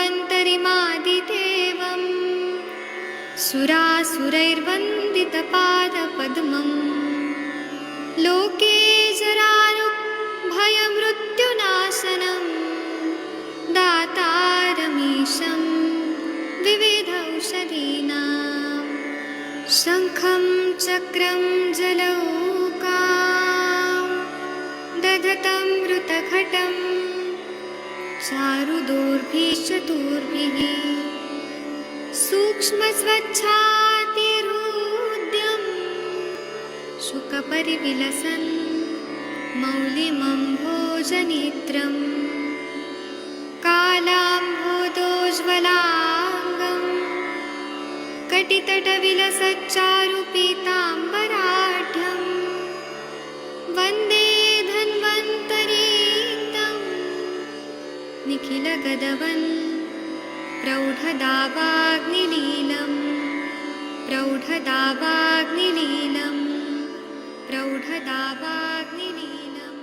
धन्वन्तरिमादिदेवम् सुरासुरैर्वन्दितपादपद्मम् लोके जरारुभयमृत्युनाशनम् दातारमीशं विविधौषधीनां शङ्खं चक्रं जलौकां दधतं मृतघटं चारुदोर्भिश्चतुर्भिः सूक्ष्मस्वच्छातिरुद्यं शुकपरिविलसन् मौलिमम्भोजनेत्रम् कालाम्भोदोज्ज्वलाङ्गं कटितटविलसच्चारुपीताम्बराढ्यं वन्दे धन्वन्तरीतं निखिलगदवन् प्रौढदावाग्निलीलं प्रौढदावाग्निलीलं प्रौढदावाग्निलीलम्।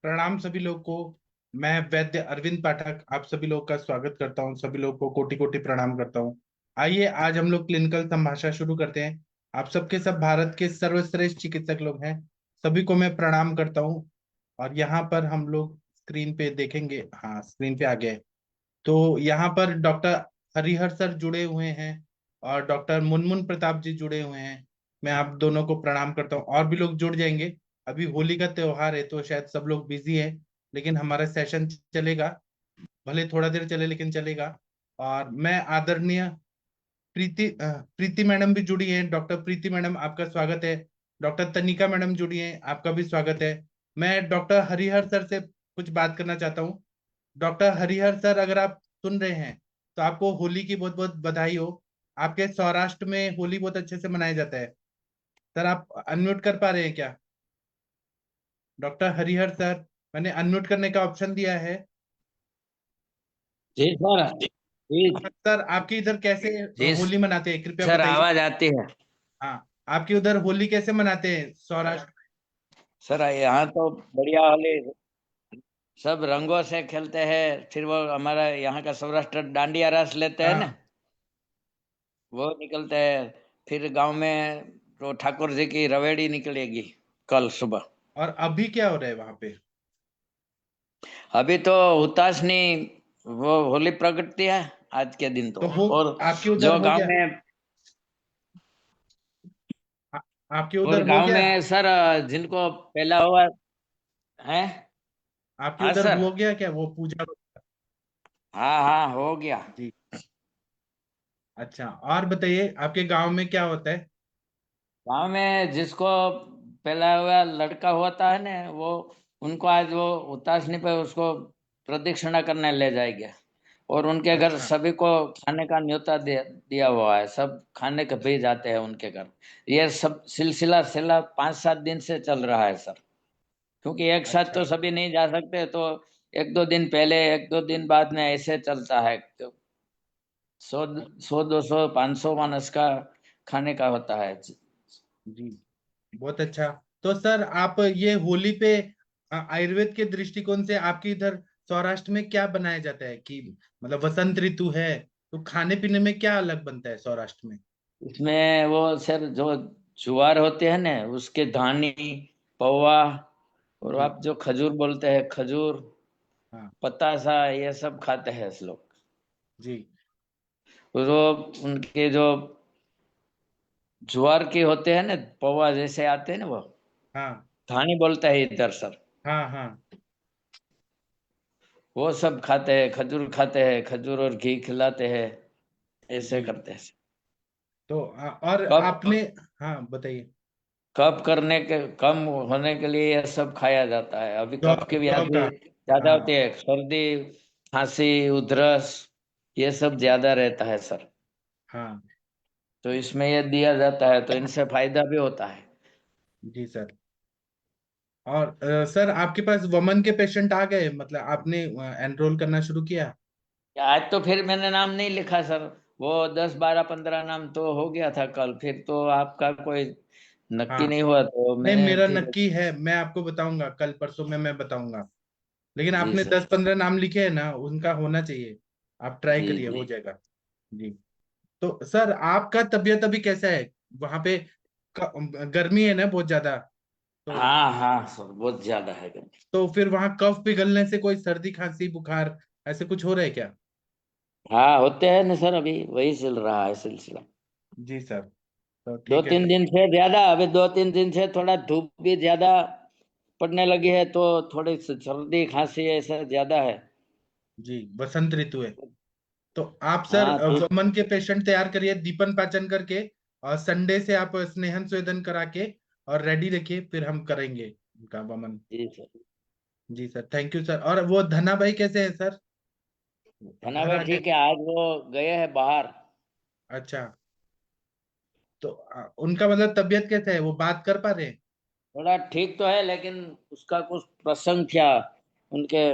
प्रणाम सभी लोग को। मैं वैद्य अरविंद पाठक आप सभी लोग का स्वागत करता हूं। सभी लोग को कोटि कोटि प्रणाम करता हूं। आइए आज हम लोग क्लिनिकल संभाषा शुरू करते हैं। आप सबके सब भारत के सर्वश्रेष्ठ चिकित्सक लोग हैं, सभी को मैं प्रणाम करता हूं। और यहाँ पर हम लोग स्क्रीन पे देखेंगे, हाँ स्क्रीन पे आ गए। तो यहाँ पर डॉक्टर हरिहर सर जुड़े हुए हैं और डॉक्टर मुनमुन प्रताप जी जुड़े हुए हैं। मैं आप दोनों को प्रणाम करता हूँ। और भी लोग जुड़ जाएंगे। अभी होली का त्योहार है तो शायद सब लोग बिजी हैं, लेकिन हमारा सेशन चलेगा, भले थोड़ा देर चले लेकिन चलेगा। और मैं आदरणीय प्रीति मैडम भी जुड़ी हैं। डॉक्टर प्रीति मैडम आपका स्वागत है। डॉक्टर तनिका मैडम जुड़ी हैं, आपका भी स्वागत है। मैं डॉक्टर हरिहर सर से कुछ बात करना चाहता हूँ। डॉक्टर हरिहर सर, अगर आप सुन रहे हैं तो आपको होली की बहुत बहुत बधाई हो। आपके सौराष्ट्र में होली बहुत अच्छे से मनाया जाता है। सर आप अनम्यूट कर पा रहे हैं क्या? डॉक्टर हरिहर सर, मैंने अनम्यूट करने का ऑप्शन दिया है। जी सर। जी सर आपके इधर कैसे जी होली मनाते हैं, कृपया सर, बताइए। आवाज आती है। हाँ, आपके उधर होली कैसे मनाते हैं सौराष्ट्र? सर यहाँ तो बढ़िया होली, सब रंगों से खेलते हैं। फिर वो हमारा यहाँ का सौराष्ट्र डांडिया रास लेते हैं ना, हाँ, वो निकलते हैं। फिर गांव में तो ठाकुर जी की रवेड़ी निकलेगी कल सुबह। और अभी क्या हो रहा है वहां पे? अभी तो हुताशनी वो होली प्रगटती है आज के दिन तो तो। हो और आपके उधर जो हो गांव गया? में आ, आपके और उधर हो गांव गया? में सर जिनको पहला हुआ है। आपके हाँ उधर सर। हो गया क्या वो पूजा? हाँ हाँ, हो गया। जी, अच्छा। और बताइए आपके गांव में क्या होता है? गांव में जिसको पहला हुआ लड़का होता है ना, वो उनको आज वो उतासनी पे उसको प्रदक्षिणा करने ले जाएंगे। और उनके घर अच्छा, सभी को खाने का न्योता दिया हुआ है, सब खाने के भी जाते हैं उनके घर। ये सब सिलसिला 5-7 दिन से चल रहा है सर। क्योंकि एक साथ अच्छा। तो सभी नहीं जा सकते, तो 1-2 दिन पहले 1-2 दिन बाद में ऐसे चलता है। तो 100-200-500 मानस का खाने का होता है। जी, बहुत अच्छा। तो सर आप ये होली पे आयुर्वेद के दृष्टिकोण से आपके इधर सौराष्ट्र में क्या बनाया जाता है कि मतलब वसंत ऋतु है तो खाने पीने में क्या अलग बनता है सौराष्ट्र में? इसमें वो सर जो ज्वार होते हैं ना, उसके धानी, पौवा, और जी, आप जो खजूर बोलते हैं, खजूर, हाँ, पतासा, ये सब खाते हैं इस लोग। जी, वो उनके जो ज्वार के होते हैं ना, पौवा जैसे आते हैं ना, वो हाँ, धानी बोलता है इधर सर। हाँ, हाँ। वो सब खाते हैं, खजूर खाते हैं, खजूर और घी खिलाते हैं, ऐसे जी, करते हैं। तो और कब आपने, हाँ बताइए। कब करने के कम होने के लिए ये सब खाया जाता है। अभी जौ कफ की जौ व्याधि का, ज्यादा हाँ, होती है, सर्दी, खांसी, उधरस, ये सब ज्यादा रहता है सर। हाँ तो इसमें ये दिया जाता है, तो इनसे फायदा भी होता है। जी सर। और सर आपके पास वमन के पेशेंट आ गए, मतलब आपने एनरोल करना शुरू किया? आज तो फिर मैंने नाम नहीं लिखा सर। वो 10 12 15 नाम तो हो गया था कल, फिर तो आपका कोई नक्की हाँ नहीं हुआ, तो नहीं, मैंने मेरा फिर। नक्की है, मैं आपको बताऊंगा कल परसों में, मैं बताऊंगा। लेकिन जी आपने सर। 10 15 नाम लिखे हैं ना, उनका होना चाहिए। आप ट्राई जी करिए, हो जी। जाएगा। जी। तो सर आपका तबीयत अभी कैसा है वहां पे? गर्मी है ना बहुत ज्यादा, तो हाँ हाँ सर, बहुत ज्यादा है गर्मी। फिर वहां कफ पिघलने से कोई सर्दी खांसी बुखार ऐसे कुछ हो रहा है क्या? हाँ होते हैं ना सर, अभी वही चल रहा है सिलसिला। जी सर। तो दो ठीक है तीन सर। दिन से ज्यादा, अभी 2 3 दिन से थोड़ा धूप भी ज्यादा पड़ने लगी है, तो थोड़ी सर्दी खांसी ऐसा ज्यादा है। जी, बसंत ऋतु है। तो आप सर हाँ धूप। वमन के पेशेंट तैयार करिए, दीपन पाचन करके, और संडे से आप स्नेहन स्वेदन करा के और रेडी रखिए, फिर हम करेंगे उनका वमन। जी सर। जी सर, थैंक यू सर। और वो धना भाई कैसे हैं सर? धना भाई धना ठीक है, कैसे? आज वो गए हैं बाहर। अच्छा। तो उनका मतलब तबीयत कैसे है, वो बात कर पा रहे हैं? थोड़ा ठीक तो है, लेकिन उसका कुछ प्रसंग क्या, उनके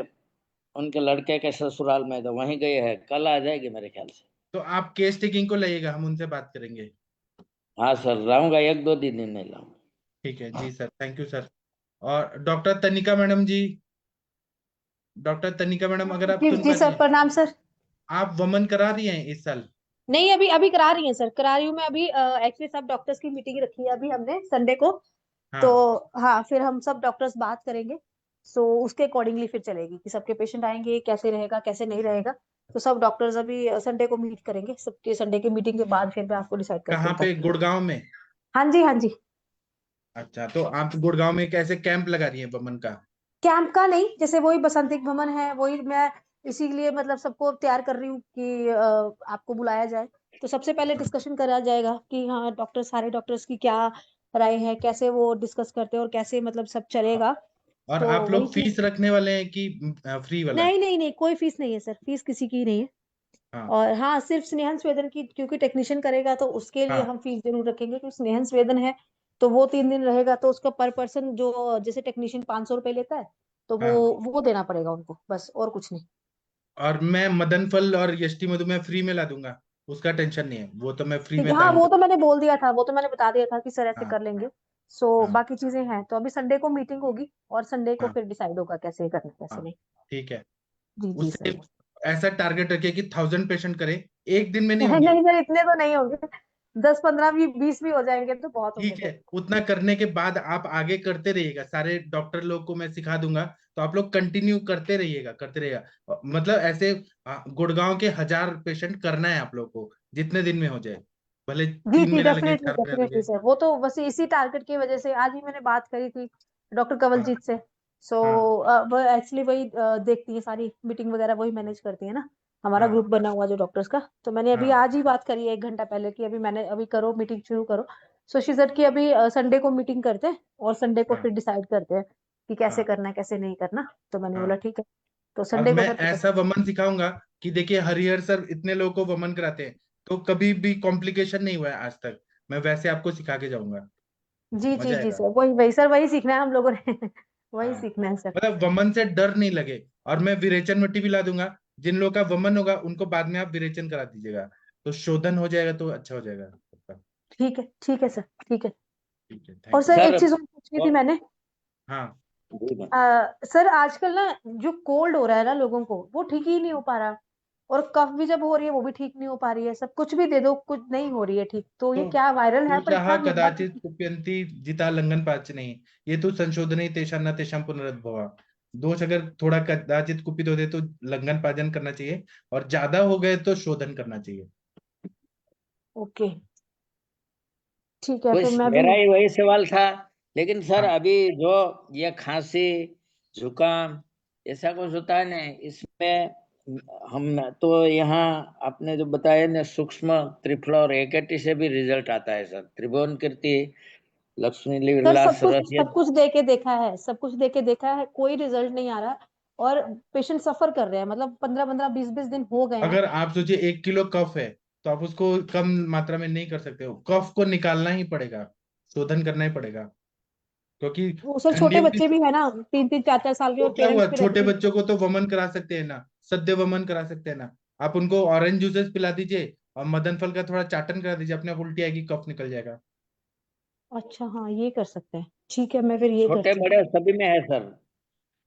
उनके लड़के के ससुराल में, तो वहीं गए हैं, कल आ जाएगी मेरे ख्याल से। तो आप केस टेकिंग को लाइएगा, हम उनसे बात करेंगे। हाँ सर, रहूंगा 1 2 दिन नहीं लाऊंगा। ठीक है जी सर, थैंक यू सर। और डॉक्टर तनिका मैडम जी, डॉक्टर तनिका मैडम अगर आप जी सुन जी पा रही सर, हैं, प्रणाम सर। आप वमन करा रही हैं इस साल? नहीं, अभी अभी करा रही हैं सर, करा रही हूँ मैं अभी। एक्चुअली सब डॉक्टर्स की मीटिंग रखी है अभी हमने संडे को। तो हाँ। हाँ, फिर हम सब डॉक्टर्स बात करेंगे। सो उसके अकॉर्डिंगली फिर चलेगी कि सबके पेशेंट आएंगे, कैसे रहेगा कैसे नहीं रहेगा। तो सब डॉक्टर्स अभी संडे को मीट करेंगे, सबके संडे की मीटिंग के बाद फिर मैं आपको डिसाइड करके कहाँ पे, बताती हूँ। गुड़गांव में? हाँ जी, हाँ जी। अच्छा, तो आप गुड़गांव में कैसे कैंप लगा रही हैं वमन का? कैंप का नहीं, जैसे वही बसंतिक भवन है, वही मैं इसीलिए मतलब सबको तैयार कर रही हूँ कि आपको बुलाया जाए। तो सबसे पहले हाँ। डिस्कशन करा जाएगा कि हाँ डॉक्टर, सारे डॉक्टर्स की क्या राय है, कैसे वो डिस्कस करते हैं और कैसे मतलब सब चलेगा। और तो आप वही लोग चीज। फीस रखने वाले हैं कि फ्री वाला? नहीं नहीं नहीं, कोई फीस नहीं है सर, फीस किसी की नहीं है। हाँ और हाँ, सिर्फ स्नेहन स्वेदन की, क्योंकि टेक्नीशियन करेगा तो उसके लिए हाँ हम फीस जरूर रखेंगे, क्योंकि स्नेहन स्वेदन है। तो वो 3 दिन रहेगा, तो उसका पर पर्सन जो जैसे टेक्नीशियन 500 रुपये लेता है, तो वो हाँ। वो देना पड़ेगा उनको, बस और कुछ नहीं। और मैं मदन फल और यष्टि मधु में फ्री में ला दूंगा, उसका टेंशन नहीं है, वो तो मैं फ्री ठीक है, में हाँ दान वो कर। तो मैंने बोल दिया था, वो तो मैंने बता दिया था कि सर ऐसे हाँ कर लेंगे। सो हाँ बाकी चीजें हैं, तो अभी संडे को मीटिंग होगी और संडे को हाँ फिर डिसाइड होगा कैसे करना कैसे हाँ। नहीं। ठीक है। जी जी उससे सर। ऐसा टारगेट रखिए कि 1000 पेशेंट करे, एक दिन में नहीं होंगे। नहीं सर, इतने तो नहीं होंगे। 10 15 भी 20 भी हो जाएंगे तो बहुत होंगे ठीक है, फिर। उतना करने के बाद आप आगे करते रहिएगा, सारे डॉक्टर लोग को मैं सिखा दूंगा। तो आप लोग कंटिन्यू करते रहिएगा, करते रहिएगा, मतलब ऐसे गुड़गांव के 1000 पेशेंट करना है आप लोग को, जितने दिन में हो जाए, भले जी 3 महीना लगे, डेफिनेटली 4 महीना डेफिनेटली लगे। सर, वो तो बस इसी टारगेट की वजह से आज ही मैंने बात करी थी डॉक्टर हाँ कंवलजीत से। सो हाँ वो एक्चुअली वही देखती है सारी मीटिंग वगैरह, वही मैनेज करती है ना। हमारा हाँ ग्रुप बना हुआ जो डॉक्टर्स का, तो मैंने अभी हाँ आज ही बात करी है 1 घंटा पहले कि अभी मैंने अभी करो मीटिंग शुरू करो। सो शी सेड कि अभी संडे को मीटिंग करते हैं और संडे को हाँ फिर डिसाइड करते हैं कि कैसे हाँ करना है कैसे नहीं करना। तो मैंने हाँ। बोला ठीक है, तो अब संडे को मैं फिर पता ऐसा चल। वमन सिखाऊंगा कि देखिए, हरिहर सर इतने लोगों को वमन कराते हैं, तो कभी भी कॉम्प्लिकेशन नहीं हुआ है आज तक। मैं वैसे आपको सिखा के जाऊंगा, जी जी मजा जी आएगा। सर, वही वही सर, वही सीखना है हम लोगों ने। वही हाँ, सीखना है सर। मतलब वमन से डर नहीं लगे। और मैं विरेचन मिट्टी भी ला दूंगा, जिन लोगों का वमन होगा उनको बाद में आप विरेचन करा दीजिएगा, तो शोधन हो जाएगा, तो अच्छा हो जाएगा सबका। ठीक है सर, ठीक है। ठीक है, और thank you sir sir. Sir एक चीज और पूछनी थी और मैंने। हाँ जी मैम। सर आजकल ना जो कोल्ड हो रहा है ना लोगों को, वो ठीक ही नहीं हो पा रहा। और कफ भी जब हो रही है वो भी ठीक नहीं हो पा रही है, सब कुछ भी दे दो कुछ नहीं हो रही है ठीक, तो ये तो क्या वायरल है पर तुषाः इतना लंबा। कदाचित कुप्यन्ति जिता लंघन पाचने, ये तो संशोधन तेषां न तेषां पुनरुद्भवा। दोष अगर थोड़ा कदाचित कुपित हो गए तो लंघन पाचन करना चाहिए, और ज्यादा हो गए तो शोधन करना चाहिए। ओके, ठीक है, फिर बस मैं भी। मेरा ही वही सवाल था। लेकिन सर हाँ अभी जो ये खांसी जुकाम ऐसा कुछ होता है ना, इसमें हम तो यहाँ आपने जो बताया ना, सूक्ष्म त्रिफला और एकेटी से भी रिजल्ट आता है सर, त्रिभुवन कीर्ति, लक्ष्मी सर विलास रस, ये। सब कुछ दे के देखा है, सब कुछ दे के देखा है, कोई रिजल्ट नहीं आ रहा। और पेशेंट सफर कर रहे हैं, मतलब 15-15 20-20 दिन हो गए हैं। अगर आप सोचिए 1 किलो कफ है तो आप उसको कम मात्रा में नहीं कर सकते हो, कफ को निकालना ही पड़ेगा, शोधन करना ही पड़ेगा, क्योंकि वो सर छोटे ठंडियों की। बच्चे भी है ना, 3-3 4-4 साल के, तो और क्या हुआ, पेरेंट्स भी रहते छोटे हैं। बच्चों को तो वमन करा सकते हैं ना, सद्य वमन करा सकते हैं ना। आप उनको ऑरेंज जूसेस पिला दीजिए और मदन फल का थोड़ा चाटन करा दीजिए, अपने आप उल्टी आएगी, कफ निकल जाएगा। अच्छा हाँ, ये कर सकते हैं, ठीक है, मैं फिर ये छोटे करती हूँ। बड़े सभी में है सर,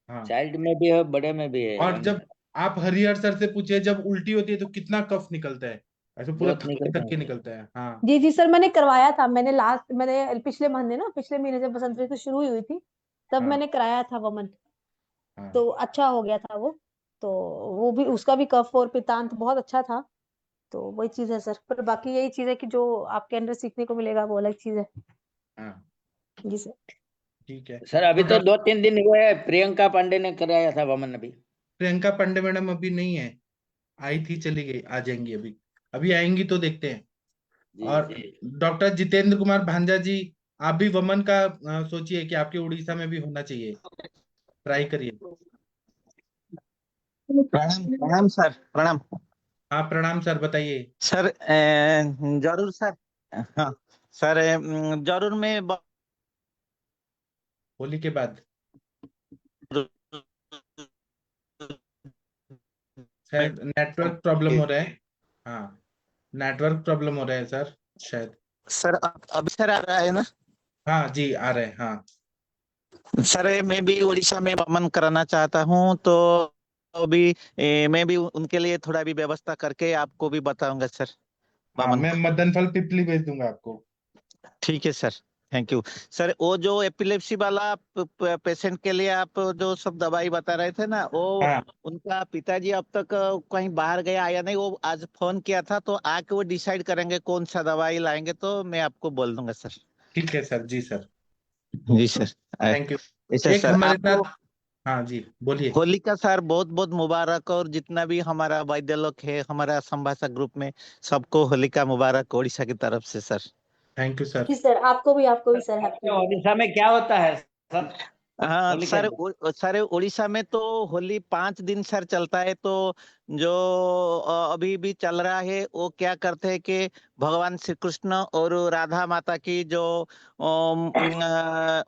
हाँ। चाइल्ड में भी है, बड़े में भी है, और जब आप हरिहर सर से पूछिए, जब उल्टी होती है तो कितना कफ निकलता है, ऐसे पूरा बहुत थक्के निकलता थक्के है। निकलता है। हाँ। जी जी सर, मैंने करवाया था, मैंने पिछले महीने ना, पिछले महीने जब बसंत ऋतु शुरू हुई थी तब हाँ। मैंने कराया था वमन, हाँ। तो अच्छा हो गया था वो। तो वो भी, उसका भी कफ और पितांत बहुत अच्छा था। तो वही चीज है सर, पर बाकी यही चीज है कि जो आपके अंदर सीखने को मिलेगा वो अलग चीज है। हाँ। जी सर। ठीक है। सर अभी तो तो 2-3 दिन हुए हैं, प्रियंका पांडे ने कराया था वमन अभी। प्रियंका पांडे मैडम अभी नहीं है, आई थी चली गई, आ जाएंगी अभी, अभी आएंगी तो देखते हैं। जी और जी। डॉक्टर जितेंद्र कुमार भांजा जी, आप भी वमन का सोचिए कि आपके उड़ीसा में भी होना चाहिए, ट्राई करिए। प्रणाम प्रणाम सर, प्रणाम हाँ प्रणाम सर, बताइए। सर। जरूर सर। हाँ सर, जरूर मैं होली के बाद शायद नेटवर्क प्रॉब्लम हो रहा है। हाँ, नेटवर्क प्रॉब्लम हो रहा है सर, शायद। सर अभी सर आ रहा है ना? हाँ जी, आ रहे हैं, हाँ। सर मैं भी उड़ीसा में वमन कराना चाहता हूँ, तो अभी मैं भी उनके लिए थोड़ा भी व्यवस्था करके आपको भी बताऊंगा सर, हाँ, वमन मैं का। मदन फल पिपली भेज दूंगा आपको। ठीक है सर, थैंक यू। सर वो जो एपिलेप्सी वाला पेशेंट के लिए आप जो सब दवाई बता रहे थे ना, वो हाँ। उनका पिताजी अब तक कहीं बाहर गया या नहीं, वो आज फोन किया था, तो आके वो डिसाइड करेंगे कौन सा दवाई लाएंगे, तो मैं आपको बोल दूंगा सर। ठीक है सर, जी सर। जी सर। Thank you. ऐसा एक सर हमारे आपको साथ। हाँ जी, बोलिए। होली का सर बहुत बहुत मुबारक, और जितना भी हमारा वैद्य लोग है हमारा संभाषा ग्रुप में, सबको होली का मुबारक उड़ीसा की तरफ से सर। Thank you sir. जी सर, आपको भी सर, हैप्पी होली। ओडिशा में क्या होता है सर हाँ होली के सर, दिन? सर उड़ीसा में तो होली 5 दिन सर चलता है। तो जो अभी भी चल रहा है, वो क्या करते हैं कि भगवान श्री कृष्ण और राधा माता की जो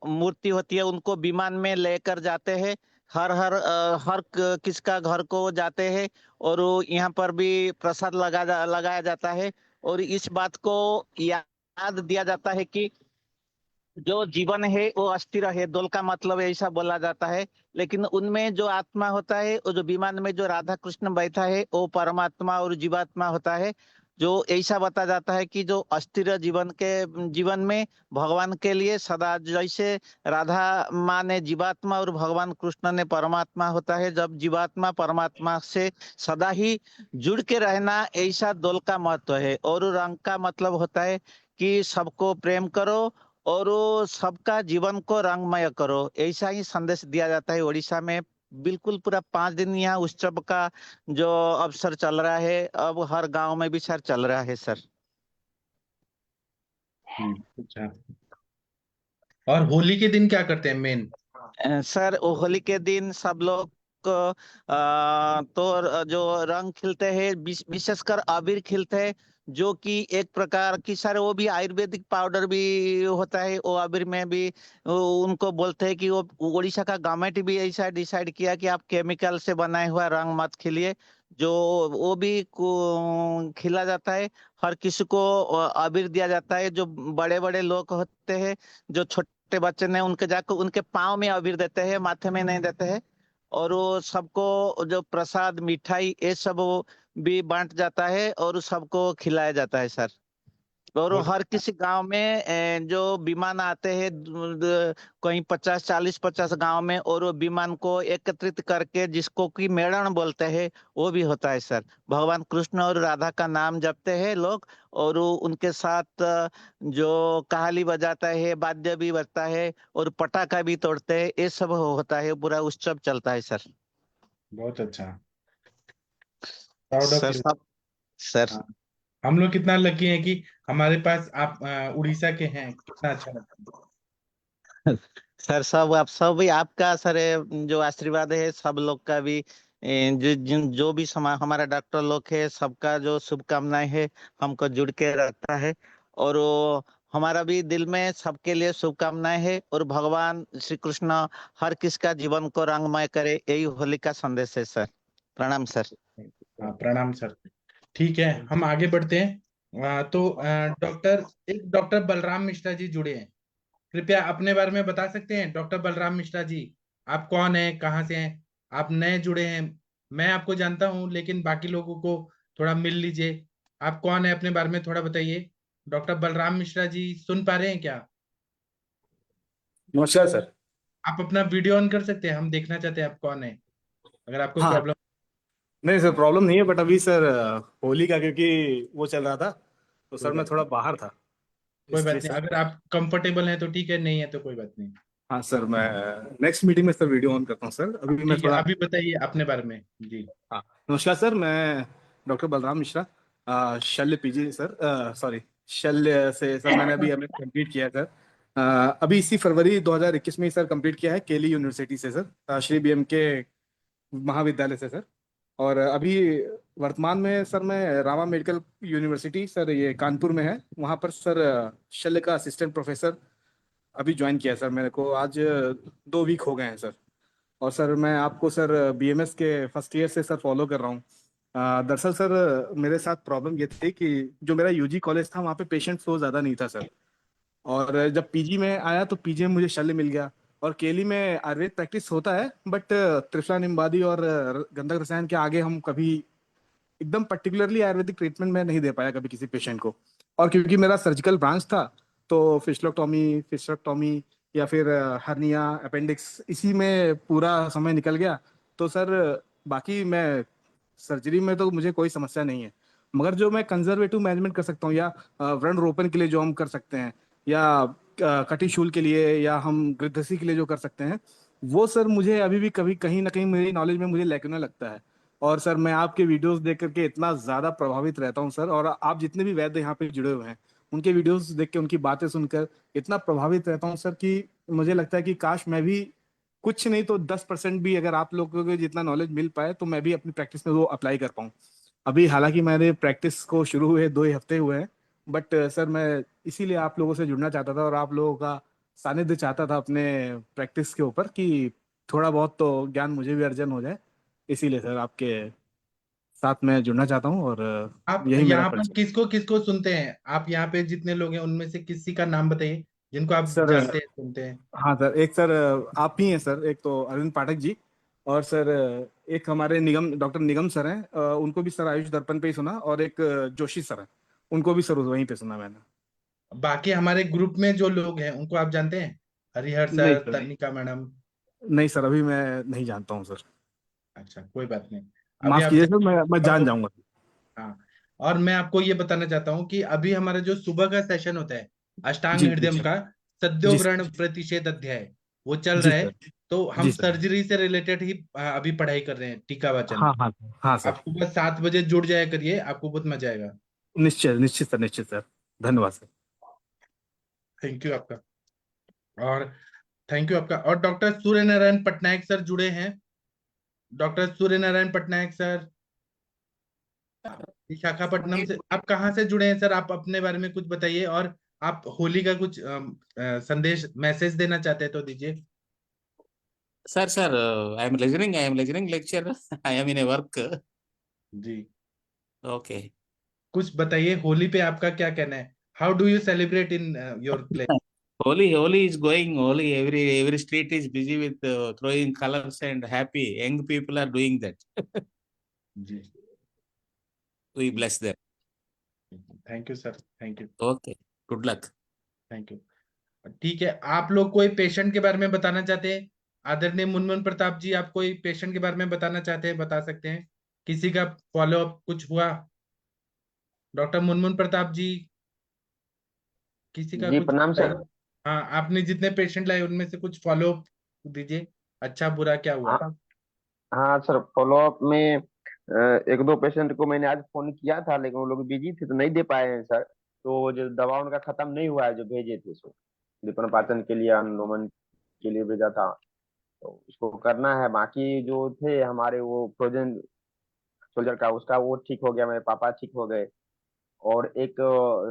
मूर्ति होती है, उनको विमान में लेकर जाते हैं। किसका घर को वो जाते हैं, और वो यहाँ पर भी प्रसाद लगाया जाता है। और इस बात को याद दिया जाता है कि जो जीवन है वो अस्थिर है, दोल का मतलब ऐसा बोला जाता है। लेकिन उनमें जो आत्मा होता है, वो जो विमान में जो राधा कृष्ण बैठा है, वो परमात्मा और जीवात्मा होता है। जो ऐसा बताया जाता है कि जो अस्थिर जीवन में भगवान के लिए सदा, जैसे राधा माँ ने जीवात्मा और भगवान कृष्ण ने परमात्मा होता है, जब जीवात्मा परमात्मा से सदा ही जुड़ के रहना, ऐसा दोल का महत्व है। और रंग का मतलब होता है कि सबको प्रेम करो और वो सबका जीवन को रंगमय करो, ऐसा ही संदेश दिया जाता है उड़ीसा में। बिल्कुल पूरा 5 दिन यहाँ उत्सव का जो अवसर चल रहा है, अब हर गांव में भी सर चल रहा है सर। अच्छा। और होली के दिन क्या करते हैं मेन? सर वो होली के दिन सब लोग तो जो रंग खिलते हैं, विशेषकर अबीर खिलते हैं, जो कि एक प्रकार की सर वो भी आयुर्वेदिक पाउडर भी होता है। वो अबीर में भी उनको बोलते हैं कि वो उड़ीसा का गवर्नमेंट भी ऐसा डिसाइड किया कि आप केमिकल से बनाए हुआ रंग मत खिलिए, जो वो भी खिला जाता है। हर किसी को अबीर दिया जाता है। जो बड़े बड़े लोग होते हैं, जो छोटे बच्चे ने, उनके जाकर उनके पाँव में अबीर देते हैं, माथे में नहीं देते हैं। और वो सबको जो प्रसाद मिठाई ये सब वो भी बांट जाता है और सबको खिलाया जाता है सर। और वो बहुत हर किसी गांव में जो विमान आते हैं, कहीं 50 40 50 गांव में, और वो विमान को एकत्रित करके, जिसको कि मेड़न बोलते हैं, वो भी होता है सर। भगवान कृष्ण और राधा का नाम जपते हैं लोग, और वो उनके साथ जो कहाली बजाता है, वाद्य भी बजता है, और पटाखा भी तोड़ते हैं, ये सब होता है, पूरा उत्सव चलता है सर। बहुत अच्छा। Proud of sir you. सब सर। हाँ, हम लोग कितना लकी हैं कि हमारे पास आप उड़ीसा के हैं, कितना अच्छा लगता है। सर सब आप सब भी आपका सर जो आशीर्वाद है सब लोग का भी जो भी हमारा डॉक्टर लोग है सबका जो शुभकामनाएं है हमको जुड़ के रखता है। और वो हमारा भी दिल में सबके लिए शुभकामनाएं है और भगवान श्री कृष्ण हर किसका जीवन को रंगमय करे यही होली का संदेश है सर। प्रणाम सर। हाँ, प्रणाम सर। ठीक है, हम आगे बढ़ते हैं। डॉक्टर बलराम मिश्रा जी जुड़े हैं। कृपया अपने बारे में बता सकते हैं डॉक्टर बलराम मिश्रा जी? आप कौन हैं, कहाँ से हैं? आप नए जुड़े हैं, मैं आपको जानता हूँ, लेकिन बाकी लोगों को थोड़ा मिल लीजिए। आप कौन है, अपने बारे में थोड़ा बताइए। डॉक्टर बलराम मिश्रा जी सुन पा रहे हैं क्या? नमस्कार सर। आप अपना वीडियो ऑन कर सकते हैं, हम देखना चाहते हैं आप कौन है, अगर आपको हाँ, प्रॉब्लम। नहीं सर प्रॉब्लम नहीं है, बट अभी सर होली का क्योंकि वो चल रहा था तो कोई सर मैं बात थोड़ा नहीं, बाहर था कोई इसलिए बात नहीं, सर। अगर आप कंफर्टेबल हैं तो ठीक है, नहीं है तो कोई बात नहीं। हाँ सर, मैं नेक्स्ट मीटिंग में सर वीडियो ऑन करता हूँ सर, अभी मैं ठीक है, थोड़ा। अभी बताइए अपने बारे में जी। हाँ, नमस्कार सर, मैं डॉक्टर बलराम मिश्रा, शल्य पीजी सर, सॉरी शल्य से सर मैंने अभी एमएस कंप्लीट किया है सर। अभी इसी फरवरी 2021 में ही सर कंप्लीट किया है केली यूनिवर्सिटी से सर, श्री बीएम के महाविद्यालय से सर। और अभी वर्तमान में सर मैं रामा मेडिकल यूनिवर्सिटी सर, ये कानपुर में है, वहाँ पर सर शल्य का असिस्टेंट प्रोफेसर अभी ज्वाइन किया है सर, मेरे को आज 2 वीक हो गए हैं सर। और सर मैं आपको सर बीएमएस के फर्स्ट ईयर से सर फॉलो कर रहा हूँ। दरअसल सर मेरे साथ प्रॉब्लम ये थी कि जो मेरा यूजी कॉलेज था वहाँ पे पेशेंट फ्लो ज़्यादा नहीं था सर। और जब पीजी में आया तो पीजी में मुझे शल्य मिल गया। और केली में आयुर्वेद प्रैक्टिस होता है, बट त्रिफला निम्बादी और गंधक रसायन के आगे हम कभी एकदम पर्टिकुलरली आयुर्वेदिक ट्रीटमेंट में नहीं दे पाया कभी किसी पेशेंट को। और क्योंकि मेरा सर्जिकल ब्रांच था तो फिस्टोक्टॉमी या फिर हर्निया अपेंडिक्स इसी में पूरा समय निकल गया। तो सर बाकी मैं सर्जरी में तो मुझे कोई समस्या नहीं है, मगर जो मैं कंजर्वेटिव मैनेजमेंट कर सकता हूँ या व्रण रोपण के लिए जो हम कर सकते हैं, या कटिशूल के लिए, या हम गृद्धसी के लिए जो कर सकते हैं, वो सर मुझे अभी भी कभी कहीं ना कहीं मेरी नॉलेज में मुझे लैक्यूना लगता है। और सर मैं आपके वीडियोस देख करके इतना ज्यादा प्रभावित रहता हूँ सर, और आप जितने भी वैद्य यहाँ पे जुड़े हुए हैं उनके वीडियोस देख के उनकी बातें सुनकर इतना प्रभावित रहता हूँ सर कि मुझे लगता है कि काश मैं भी कुछ नहीं तो 10% भी अगर आप लोगों को जितना नॉलेज मिल पाए तो मैं भी अपनी प्रैक्टिस में वो अप्लाई कर पाऊँ। अभी हालांकि मैंने प्रैक्टिस को शुरू हुए 2 ही हफ्ते हुए हैं, बट सर मैं इसीलिए आप लोगों से जुड़ना चाहता था और आप लोगों का सानिध्य चाहता था अपने प्रैक्टिस के ऊपर, कि थोड़ा बहुत तो ज्ञान मुझे भी अर्जन हो जाए। इसीलिए सर आपके साथ में जुड़ना चाहता हूँ, और आप यही मेरा यहाँ पर परिचय। किसको किसको सुनते हैं? आप यहाँ पे जितने लोग हैं उनमें से किसी का नाम बताइए जिनको आप सर जानते हैं, सुनते हैं। हाँ सर, एक सर आप ही हैं सर, एक तो अरविंद पाठक जी, और सर एक हमारे निगम डॉक्टर निगम सर हैं, उनको भी सर आयुष दर्पण पे ही सुना, और एक जोशी सर हैं, उनको भी सर वहीं पे सुना मैंने। बाकी हमारे ग्रुप में जो लोग हैं उनको आप जानते हैं? हरिहर नहीं सर, सर, तनिका मैडम? नहीं सर, अभी मैं नहीं जानता हूँ सर। अच्छा, कोई बात नहीं। अभी माफ आप कीजिए सर, मैं जब जान जाऊंगा। हाँ, और मैं आपको ये बताना चाहता हूँ कि अभी हमारा जो सुबह का सेशन होता है अष्टांग जी जी हृदयम सर। का जी सर। सद्योवरण प्रतिषेध अध्याय, वो चल जी रहा है। सर। तो हम जी सर। सर्जरी से रिलेटेड ही अभी पढ़ाई कर रहे हैं, टीका वाचन। हाँ हाँ हाँ सर। आप सुबह 7 बजे जुड़ जाया करिए, आपको बहुत मजा आएगा। निश्चित निश्चित सर, निश्चित सर। धन्यवाद सर। थैंक यू आपका। और थैंक यू आपका। और डॉक्टर सूर्य नारायण पटनायक सर जुड़े हैं। डॉक्टर सूर्य नारायण पटनायक सर विशाखापट्टनम से। आप कहाँ से जुड़े हैं सर? आप अपने बारे में कुछ बताइए, और आप होली का कुछ संदेश, मैसेज देना चाहते हैं तो दीजिए। Sir, I am listening lecture. I am in a work. Ji, Okay. कुछ बताइए, होली पे आपका क्या कहना है? How do you celebrate in your place? Holi is going. Holi, every street is busy with throwing colors and happy. Young people are doing that. जी, We bless them. Thank you सर, thank you, Okay. Good luck. Thank you. ठीक है, आप लोग कोई patient के बारे में बताना चाहते हैं? आदरणीय मुनमुन प्रताप जी, आप कोई पेशेंट के बारे में बताना चाहते हैं, बता सकते हैं। किसी का फॉलो अप कुछ हुआ? डॉक्टर मुनमुन प्रताप जी, किसी का जी कुछ प्रणाम बताइए। सर। हाँ, आपने जितने पेशेंट लाए उनमें से कुछ फॉलो अप दीजिए, अच्छा बुरा क्या हुआ? हाँ हाँ सर, फॉलोअप में एक दो पेशेंट को मैंने आज फोन किया था, लेकिन वो लोग बिजी थे तो नहीं दे पाए हैं सर। तो जो दवा उनका खत्म नहीं हुआ है जो भेजे थे, सो विपणन पाचन के लिए अनुलोमन के लिए भेजा था, तो उसको करना है। बाकी जो थे हमारे वो फ्रोजन सोल्जर का, उसका वो ठीक हो गया, मेरे पापा ठीक हो गए। और एक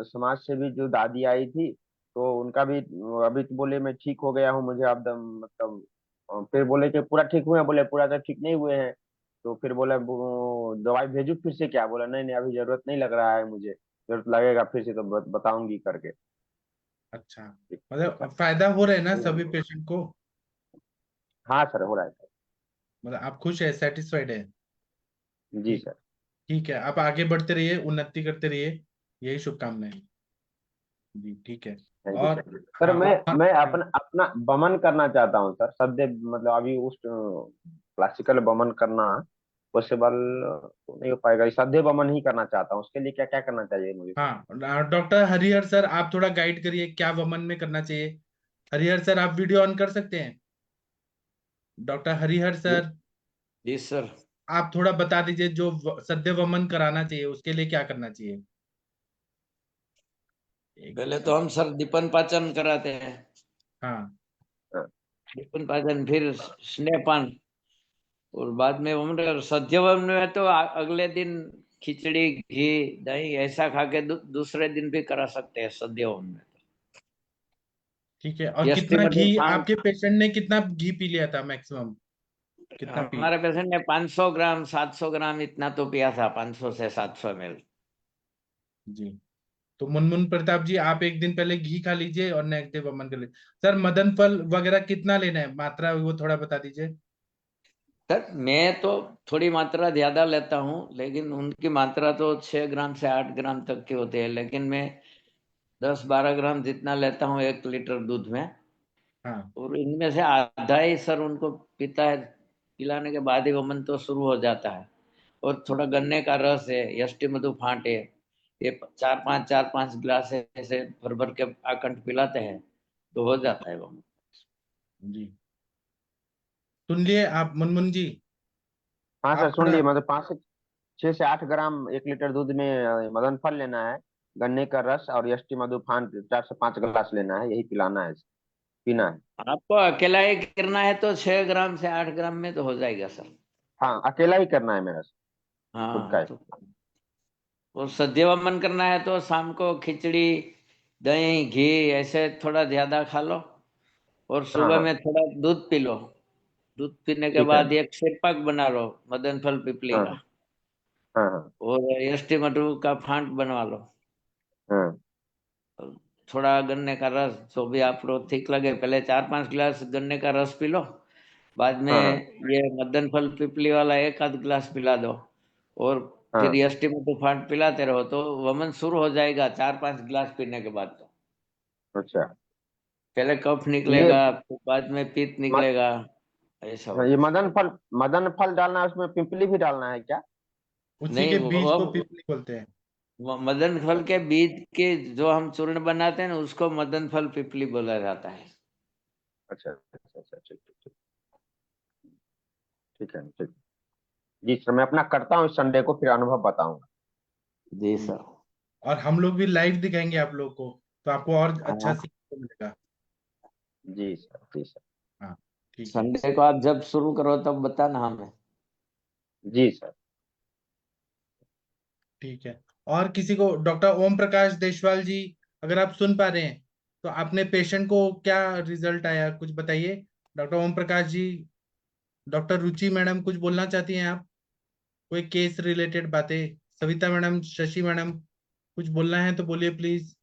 समाज सेवी जो दादी आई थी, तो उनका भी अभी तो बोले मैं ठीक हो गया हूँ, मुझे अब मतलब फिर बोले कि पूरा ठीक हुए हैं, बोले पूरा तो ठीक नहीं हुए हैं। तो फिर बोला वो दवाई भेजू फिर से क्या, बोला नहीं नहीं अभी जरूरत नहीं लग रहा है मुझे, जरूरत लगेगा फिर से तो बताऊंगी करके। अच्छा, मतलब अब फायदा हो रहा है ना सभी पेशेंट को? हाँ सर, हो रहा है सर। मतलब आप खुश है, सेटिस्फाइड है? जी ठीक। सर। ठीक है, आप आगे बढ़ते रहिए, उन्नति करते रहिए, यही शुभकामनाएं। जी ठीक है। थैंक यू और सर। सर हाँ, मैं अपना अपना बमन करना चाहता हूँ सर, सद्य मतलब अभी उस क्लासिकल बमन करना पॉसिबल तो नहीं हो पाएगा, साध्य बमन ही करना चाहता हूँ। उसके लिए क्या क्या करना चाहिए मुझे सर? हाँ, डॉक्टर हरिहर सर आप थोड़ा गाइड करिए क्या वमन में करना चाहिए। हरिहर सर आप वीडियो ऑन कर सकते हैं? डॉक्टर हरिहर जी सर जी सर। आप थोड़ा बता दीजिए, जो सद्य वमन कराना चाहिए उसके लिए क्या करना चाहिए। एक पहले तो एक- हम सर दीपन पाचन कराते हैं, हाँ। हाँ, दीपन पाचन फिर स्नेहपान, और बाद में हम सद्यवन में तो अगले दिन खिचड़ी घी दही ऐसा खा के दूसरे दिन भी करा सकते हैं सद्यवन में। ठीक है, और यष्टि कितना मधु घी पान, आपके पेशेंट ने कितना घी पी लिया था मैक्सिमम? कितना पी? हमारे पेशेंट ने 500 ग्राम 700 ग्राम इतना तो पिया था, 500 से 700 ml। जी। तो मुनमुन प्रताप जी आप एक दिन पहले घी खा लीजिए और नेक्स्ट डे वमन कर लीजिए। सर मदन फल वगैरह कितना लेना है, मात्रा वो थोड़ा बता दीजिए। सर मैं तो थोड़ी मात्रा ज्यादा लेता हूँ, लेकिन उनकी मात्रा तो 6 ग्राम से 8 ग्राम तक की होती है, लेकिन मैं 10-12 ग्राम जितना लेता हूँ 1 लीटर दूध में। हाँ। और इनमें से आधा ही सर उनको पीता है, पिलाने के बाद ही वमन तो शुरू हो जाता है। और थोड़ा गन्ने का रस है, यष्टि मधु फांट है, ये 4-5 गिलास ऐसे भर भर के आकंठ पिलाते हैं तो हो जाता है वमन। जी सुन लिए आप मुनमुन जी? हाँ सर आप सुन थोड़ा। लिए, मतलब 5 से 6 से 8 ग्राम 1 लीटर दूध में मदन फल लेना है, गन्ने का रस और यष्टि मधुफान 4 से 5 गिलास लेना है, यही पिलाना है, पीना है। आपको अकेला ही करना है तो 6 ग्राम से 8 ग्राम में तो हो जाएगा सर। हाँ अकेला ही करना है मेरा, खुद का हाँ है। तो, और सद्य वमन करना है तो शाम को खिचड़ी दही घी ऐसे थोड़ा ज्यादा खा लो, और हाँ सुबह हाँ में थोड़ा दूध पी लो। दूध पीने के ठीक है। बाद एक सेक पाक बना लो मदन फल पिपली हाँ का, हाँ हाँ और यष्टि मधु का फांट बनवा लो। हाँ थोड़ा गन्ने का रस, जो भी आप लोग ठीक लगे, पहले 4-5 गिलास गन्ने का रस पी लो, बाद में हाँ हाँ ये मदन फल पिपली वाला 1-8 गिलास पिला दो, और फिर हाँ। यष्टि मधु फांट पिलाते रहो तो वमन शुरू हो जाएगा 4-5 गिलास पीने के बाद। तो अच्छा। पहले कफ ये निकलेगा, फिर बाद में पित्त मद, निकलेगा, ऐसा हाँ, ये होगा। मदन फल डालना है, उसमें पिंपली भी डालना है क्या? उसी नहीं के बीज वो को पिपली बोलते हैं। मदन फल के बीज के जो हम चूर्ण बनाते हैं ना, उसको मदन फल पिपली बोला जाता है। अच्छा अच्छा अच्छा, ठीक ठीक ठीक। ठीक है ठीक। जी सर, मैं अपना करता हूँ इस संडे को, फिर अनुभव बताऊंगा। जी जी। सर। और हम लोग भी लाइव दिखाएंगे आप लोग को, तो आपको और अच्छा हाँ, सीखने को मिलेगा। जी सर जी सर। हाँ। ठीक है। संडे को आप जब शुरू करो तब बताना हमें। जी सर। ठीक है। और किसी को, डॉक्टर ओम प्रकाश देशवाल जी अगर आप सुन पा रहे हैं तो आपने पेशेंट को क्या रिजल्ट आया कुछ बताइए। डॉक्टर ओम प्रकाश जी, डॉक्टर रुचि मैडम कुछ बोलना चाहती हैं आप? कोई केस रिलेटेड बातें? सविता मैडम, शशि मैडम कुछ बोलना है तो बोलिए प्लीज।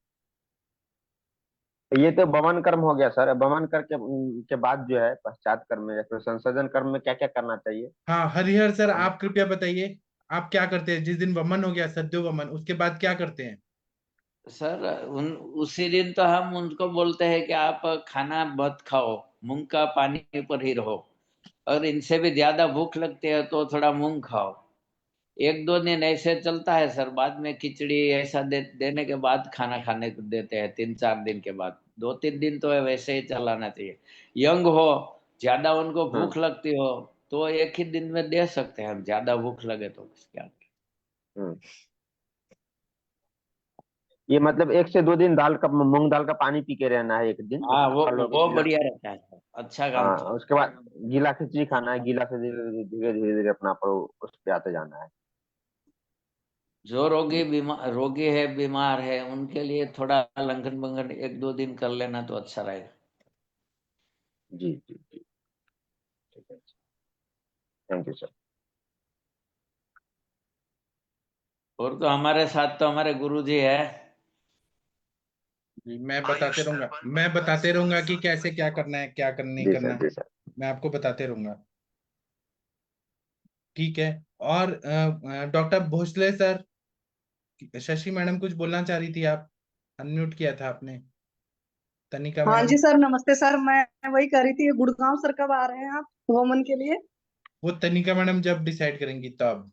ये तो बमन कर्म हो गया सर, बमन करके के बाद जो है पश्चात कर्म में या फिर संसर्जन कर्म में क्या क्या करना चाहिए? हाँ हरिहर सर आप कृपया बताइए, आप क्या करते हैं जिस दिन वमन हो गया, सद्यो वमन, उसके बाद क्या करते हैं? सर उसी दिन तो हम उनको बोलते हैं कि आप खाना मत खाओ, मूंग का पानी पर ही रहो। और इनसे भी ज्यादा भूख लगती है तो थोड़ा मूंग खाओ। 1-2 दिन ऐसे चलता है सर, बाद में खिचड़ी ऐसा देने के बाद खाना खाने को देते हैं 3-4 दिन के बाद। 2-3 दिन तो वैसे ही चलाना चाहिए। यंग हो, ज्यादा उनको हम्म भूख लगती हो तो एक ही दिन में दे सकते हैं हम, ज्यादा भूख लगे तो क्या। हम्म। ये मतलब 1 से 2 दिन मूंग दाल का पानी पी के रहना है 1 दिन, हाँ, उसको खा लो वो बढ़िया रहता है सर, अच्छा काम हाँ, किया। उसके बाद गीला खिचड़ी खाना है, गीला खिचड़ी धीरे धीरे धीरे अपना पर उस पे आते जाना है। जो रोगी है, बीमार है, उनके लिए थोड़ा लंघन बंघन 1-2 दिन कर लेना तो अच्छा रहेगा। जी जी जी, ठीक है, थैंक यू सर। और तो हमारे साथ तो हमारे गुरुजी है। जी, मैं बताते रहूंगा कि कैसे क्या करना है, क्या नहीं जी करना सर, जी है। सर। मैं आपको बताते रहूंगा। ठीक है। और doctor Bhosale sir, Shashi madam कुछ बोलना चाह रही थी, आप अनम्यूट किया था आपने। तनिका हाँ मैडम, जी सर, नमस्ते सर। मैं वही कह रही थी, गुड़गांव सर कब आ रहे हैं आप वोमन के लिए? वो तनिका मैडम जब डिसाइड करेंगी तब।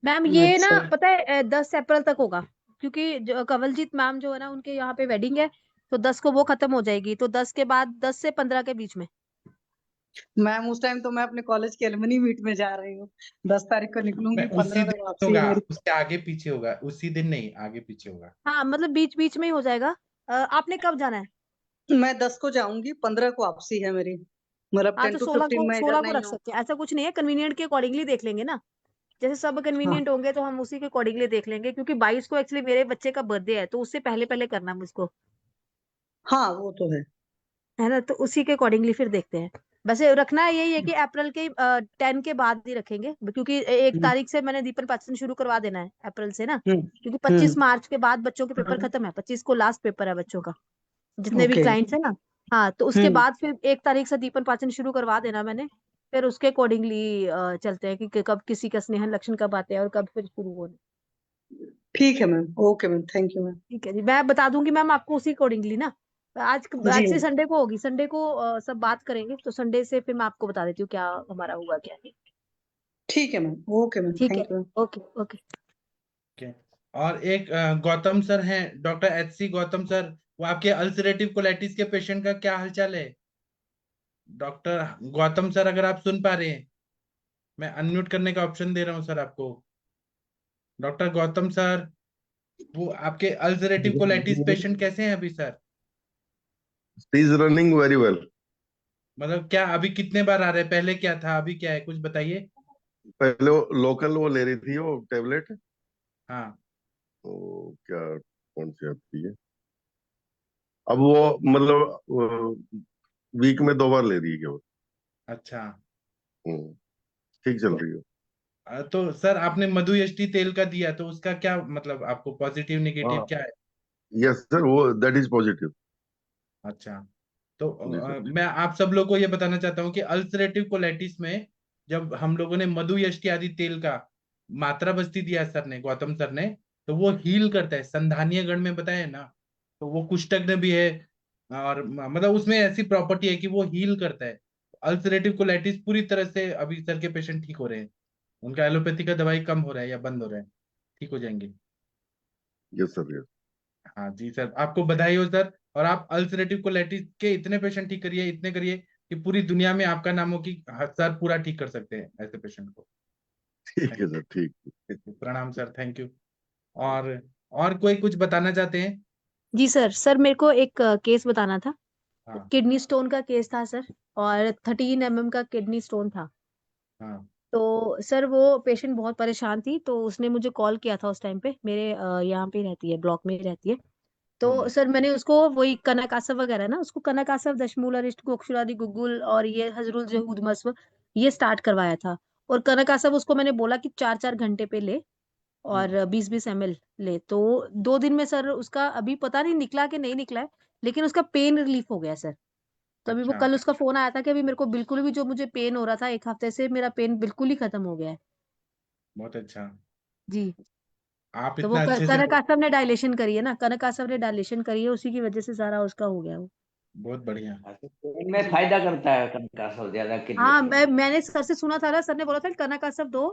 मैम ये ना अच्छा। पता है 10 अप्रैल तक होगा, क्योंकि जो कवलजीत मैम जो है ना उनके यहाँ पे वेडिंग है, तो 10 को वो खत्म हो जाएगी, तो 10 के बाद 10 से 15 के बीच में। मैम उस टाइम तो मैं अपने कॉलेज के एलुमनी मीट में जा रही हूँ। 10 तारीख को निकलूंगी, मैं उसी 15 दिन तक वापसी है होगा, मेरी। उसके आगे पीछे होगा, उसी दिन नहीं, आगे पीछे होगा। हाँ मतलब बीच बीच में ही हो जाएगा। आपने कब जाना है? मैं 10 को जाऊंगी, 15 को वापसी है मेरी। मतलब हाँ 10 तो to 16 15 को मैं इधर 16 को नहीं रख हूँ। सकते हैं, ऐसा कुछ नहीं है, कन्वीनियंट के अकॉर्डिंगली देख लेंगे ना। जैसे सब हाँ कन्वीनियंट होंगे तो हम उसी के अकॉर्डिंगली देख लेंगे, क्योंकि 22 को एक्चुअली मेरे बच्चे का बर्थडे है, तो उससे पहले पहले करना है मुझको, हाँ, वो तो है। है ना, तो उसी के अकॉर्डिंगली फिर देखते हैं। वैसे रखना है यही है कि अप्रैल के 10 के बाद ही रखेंगे, क्योंकि 1 तारीख से मैंने दीपन पाचन शुरू करवा देना है अप्रैल से ना, हम्म क्योंकि 25 मार्च के बाद बच्चों के पेपर खत्म है, 25 को लास्ट पेपर है बच्चों का, जितने भी ओके। क्लाइंट्स है ना। हाँ तो उसके हम्म बाद फिर 1 तारीख से दीपन पाचन शुरू करवा देना मैंने, फिर उसके अकॉर्डिंगली चलते हैं कि कब किसी का स्नेहन लक्षण कब आते हैं और कब फिर शुरू होने। ठीक है ma'am, okay ma'am, thank you ma'am. ठीक है जी, मैं बता दूंगी मैम आपको उसी अकॉर्डिंगली ना। आज जी आज से संडे को होगी, संडे को सब बात करेंगे, तो संडे से फिर मैं आपको बता देती हूँ क्या हमारा हुआ क्या नहीं। ठीक है मैम, ओके मैम, ठीक है। Thank you. Okay okay. Okay. और एक गौतम सर हैं, डॉक्टर HC गौतम सर, वो आपके अल्सरेटिव कोलाइटिस के पेशेंट का क्या हालचाल है? डॉक्टर गौतम सर, अगर आप सुन पा रहे हैं, मैं अनम्यूट करने का ऑप्शन दे रहा हूँ सर आपको। डॉक्टर गौतम सर, वो आपके अल्सरेटिव कोलाइटिस पेशेंट कैसे हैं अभी sir? He is running very well. मतलब क्या अभी कितने बार आ रहे हैं, पहले क्या था अभी क्या है, कुछ बताइए। पहले लोकल वो ले रही थी वो टेबलेट, हाँ। तो क्या कौन सी आती है, अब वो मतलब वीक में 2 बार ले रही है केवल। अच्छा। हम्म, ठीक चल तो रही है। तो सर आपने मधु यष्टि तेल का दिया, तो उसका क्या मतलब, आपको पॉजिटिव नेगेटिव हाँ, क्या है? यस सर, वो दैट इज पॉजिटिव। अच्छा। तो जी सर। मैं आप सब लोग को ये बताना चाहता हूँ कि अल्सरेटिव कोलाइटिस में जब हम लोगों ने मधु यष्टि आदि तेल का मात्रा बस्ती दिया सर ने, गौतम सर ने, तो वो हील करता है, संधानीय गण में बताया ना, तो वो कुष्ठग्न भी है, और मतलब उसमें ऐसी प्रॉपर्टी है कि वो हील करता है। अल्सरेटिव कोलाइटिस पूरी तरह से अभी सर के पेशेंट ठीक हो रहे हैं, उनका एलोपैथी का दवाई कम हो रहा है या बंद हो रहा है, ठीक हो जाएंगे। Yes sir, yes. हाँ जी सर, आपको बधाई हो सर। और आप अल्सरेटिव कोलाइटिस के इतने पेशेंट ठीक करिए, इतने करिए कि पूरी दुनिया में आपका नाम हो कि हाँ, सर पूरा ठीक कर सकते हैं ऐसे पेशेंट को। ठीक है सर, ठीक। प्रणाम सर, थैंक यू। और कोई कुछ बताना चाहते हैं? जी सर, सर मेरे को एक केस बताना था। हाँ। किडनी स्टोन का केस था सर, और 13 mm का किडनी स्टोन था। हाँ। तो सर वो पेशेंट बहुत परेशान थी, तो उसने मुझे कॉल किया था उस टाइम पे, मेरे यहाँ पे रहती है, ब्लॉक में ही रहती है। तो हम्म। सर मैंने उसको वही कनकासव वगैरह ना, उसको कनकासव, दशमूल, अरिष्ट, गोक्षुरादि, गुगुल और ये हजरुल, जहूद, मस्व, ये स्टार्ट करवाया था। और कनकासव उसको मैंने बोला कि 4-4 घंटे पे ले, हम्म। और 20-20 ml ले। तो 2 दिन में सर उसका अभी पता नहीं निकला कि नहीं निकला है, लेकिन उसका पेन रिलीफ हो गया सर। तो अभी वो अच्छा। कल उसका फोन आया था कि अभी मेरे को बिल्कुल भी, जो मुझे पेन हो रहा था 1 हफ्ते से, मेरा पेन बिल्कुल ही खत्म हो गया है। बहुत अच्छा। जी। आप तो वो इतना अच्छे से, कनक आसव ने डायलेशन करी है ना, कनक आसव ने डायलेशन करी है, उसी की वजह से सारा उसका हो गया वो। बहुत बढ़िया। इनमें फायदा करता है कनकासव ज्यादा किडनी हाँ स्टोन। मैंने सर से सुना था ना, सर ने बोला था कनक आसव दो,